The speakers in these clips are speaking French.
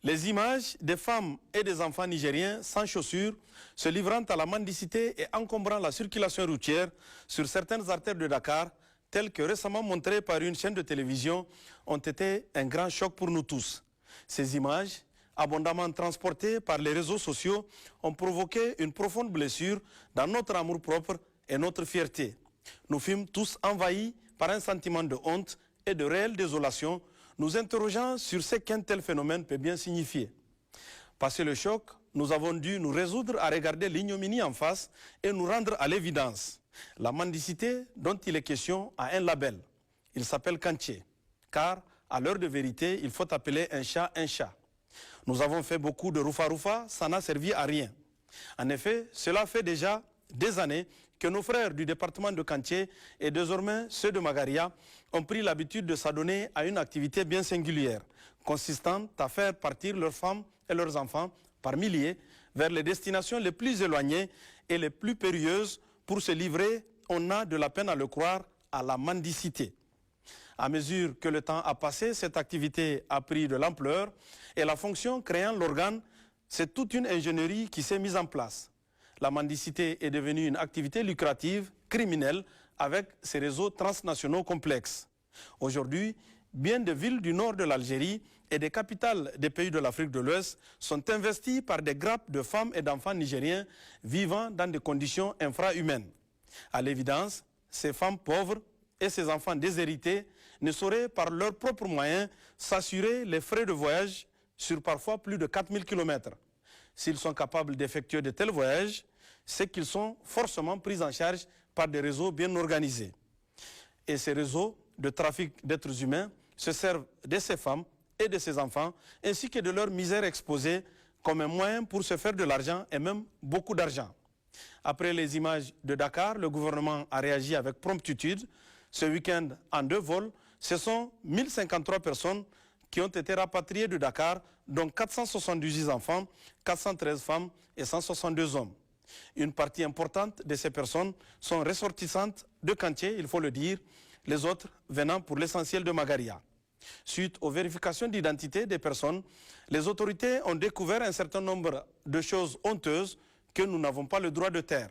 Les images des femmes et des enfants nigériens sans chaussures, se livrant à la mendicité et encombrant la circulation routière sur certaines artères de Dakar, telles que récemment montrées par une chaîne de télévision, ont été un grand choc pour nous tous. Ces images, abondamment transportées par les réseaux sociaux, ont provoqué une profonde blessure dans notre amour-propre et notre fierté. Nous fûmes tous envahis par un sentiment de honte et de réelle désolation, nous interrogeant sur ce qu'un tel phénomène peut bien signifier. Passé le choc, nous avons dû nous résoudre à regarder l'ignominie en face et nous rendre à l'évidence. La mendicité dont il est question a un label. Il s'appelle Kanché, car à l'heure de vérité, il faut appeler un chat un chat. Nous avons fait beaucoup de roufa-roufa, ça n'a servi à rien. En effet, cela fait déjà des années que nos frères du département de Kanché et désormais ceux de Magaria ont pris l'habitude de s'adonner à une activité bien singulière, consistant à faire partir leurs femmes et leurs enfants par milliers vers les destinations les plus éloignées et les plus périlleuses pour se livrer, on a de la peine à le croire, à la mendicité. À mesure que le temps a passé, cette activité a pris de l'ampleur et la fonction créant l'organe, c'est toute une ingénierie qui s'est mise en place. La mendicité est devenue une activité lucrative, criminelle, avec ses réseaux transnationaux complexes. Aujourd'hui, bien des villes du nord de l'Algérie et des capitales des pays de l'Afrique de l'Ouest sont investies par des grappes de femmes et d'enfants nigériens vivant dans des conditions infrahumaines. À l'évidence, ces femmes pauvres et ces enfants déshérités ne sauraient par leurs propres moyens s'assurer les frais de voyage sur parfois plus de 4000 km. S'ils sont capables d'effectuer de tels voyages, c'est qu'ils sont forcément pris en charge par des réseaux bien organisés. Et ces réseaux de trafic d'êtres humains se servent de ces femmes et de ces enfants, ainsi que de leur misère exposée comme un moyen pour se faire de l'argent et même beaucoup d'argent. Après les images de Dakar, le gouvernement a réagi avec promptitude. Ce week-end, en 2 vols, ce sont 1053 personnes qui ont été rapatriés de Dakar, dont 478 enfants, 413 femmes et 162 hommes. Une partie importante de ces personnes sont ressortissantes de Kanché, il faut le dire, les autres venant pour l'essentiel de Magaria. Suite aux vérifications d'identité des personnes, les autorités ont découvert un certain nombre de choses honteuses que nous n'avons pas le droit de taire.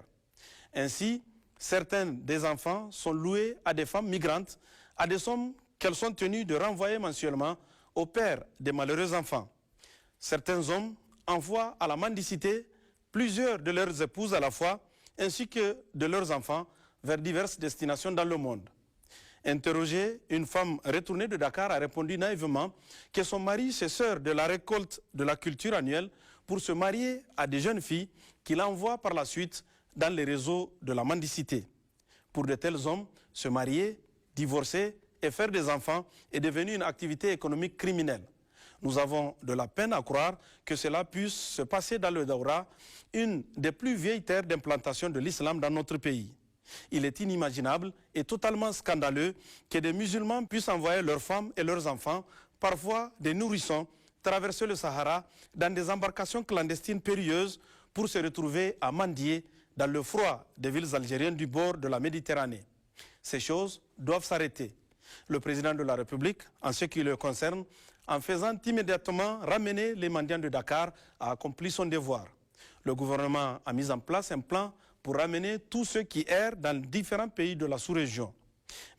Ainsi, certains des enfants sont loués à des femmes migrantes à des sommes qu'elles sont tenues de renvoyer mensuellement aux pères des malheureux enfants. Certains hommes envoient à la mendicité plusieurs de leurs épouses à la fois, ainsi que de leurs enfants, vers diverses destinations dans le monde. Interrogée, une femme retournée de Dakar a répondu naïvement que son mari se sert de la récolte de la culture annuelle pour se marier à des jeunes filles qu'il envoie par la suite dans les réseaux de la mendicité. Pour de tels hommes, se marier, divorcer et faire des enfants est devenu une activité économique criminelle. Nous avons de la peine à croire que cela puisse se passer dans le Daoura, une des plus vieilles terres d'implantation de l'islam dans notre pays. Il est inimaginable et totalement scandaleux que des musulmans puissent envoyer leurs femmes et leurs enfants, parfois des nourrissons, traverser le Sahara dans des embarcations clandestines périlleuses pour se retrouver à mendier dans le froid des villes algériennes du bord de la Méditerranée. Ces choses doivent s'arrêter. Le président de la République, en ce qui le concerne, en faisant immédiatement ramener les mendiants de Dakar, a accompli son devoir. Le gouvernement a mis en place un plan pour ramener tous ceux qui errent dans différents pays de la sous-région.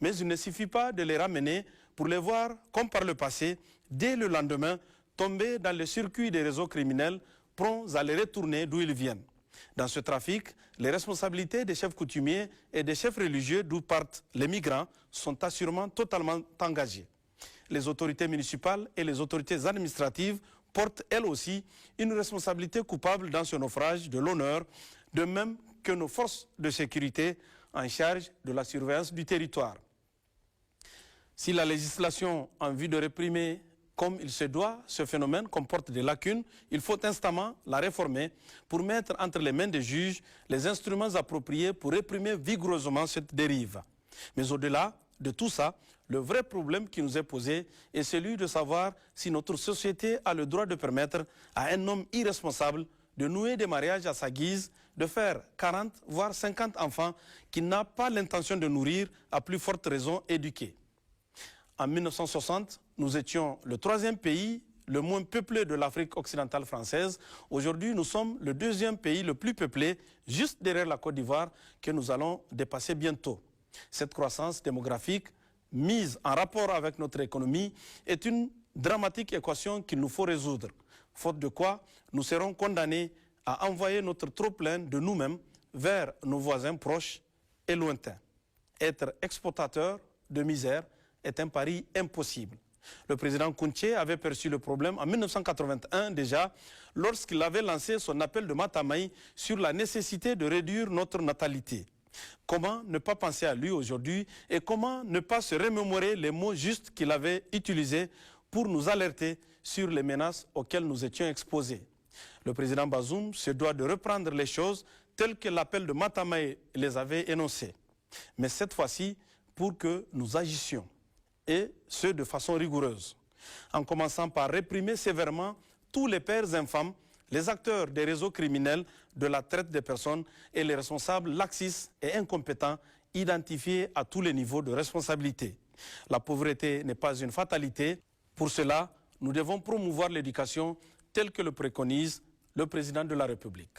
Mais il ne suffit pas de les ramener pour les voir, comme par le passé, dès le lendemain, tomber dans le circuit des réseaux criminels, prompts à les retourner d'où ils viennent. Dans ce trafic, les responsabilités des chefs coutumiers et des chefs religieux d'où partent les migrants sont assurément totalement engagées. Les autorités municipales et les autorités administratives portent elles aussi une responsabilité coupable dans ce naufrage de l'honneur, de même que nos forces de sécurité en charge de la surveillance du territoire. Si la législation en vue de réprimer comme il se doit, ce phénomène comporte des lacunes, il faut instamment la réformer pour mettre entre les mains des juges les instruments appropriés pour réprimer vigoureusement cette dérive. Mais au-delà de tout ça, le vrai problème qui nous est posé est celui de savoir si notre société a le droit de permettre à un homme irresponsable de nouer des mariages à sa guise, de faire 40 voire 50 enfants qu'il n'a pas l'intention de nourrir, à plus forte raison éduqués. En 1960, nous étions le 3e pays le moins peuplé de l'Afrique occidentale française. Aujourd'hui, nous sommes le deuxième pays le plus peuplé, juste derrière la Côte d'Ivoire, que nous allons dépasser bientôt. Cette croissance démographique, mise en rapport avec notre économie, est une dramatique équation qu'il nous faut résoudre. Faute de quoi, nous serons condamnés à envoyer notre trop-plein de nous-mêmes vers nos voisins proches et lointains. Être exportateur de misère est un pari impossible. Le président Kounché avait perçu le problème en 1981 déjà, lorsqu'il avait lancé son appel de Matamai sur la nécessité de réduire notre natalité. Comment ne pas penser à lui aujourd'hui et comment ne pas se remémorer les mots justes qu'il avait utilisés pour nous alerter sur les menaces auxquelles nous étions exposés. Le président Bazoum se doit de reprendre les choses telles que l'appel de Matamai les avait énoncées. Mais cette fois-ci, pour que nous agissions, et ce de façon rigoureuse, en commençant par réprimer sévèrement tous les pères infâmes, les acteurs des réseaux criminels de la traite des personnes et les responsables laxistes et incompétents identifiés à tous les niveaux de responsabilité. La pauvreté n'est pas une fatalité. Pour cela, nous devons promouvoir l'éducation telle que le préconise le président de la République.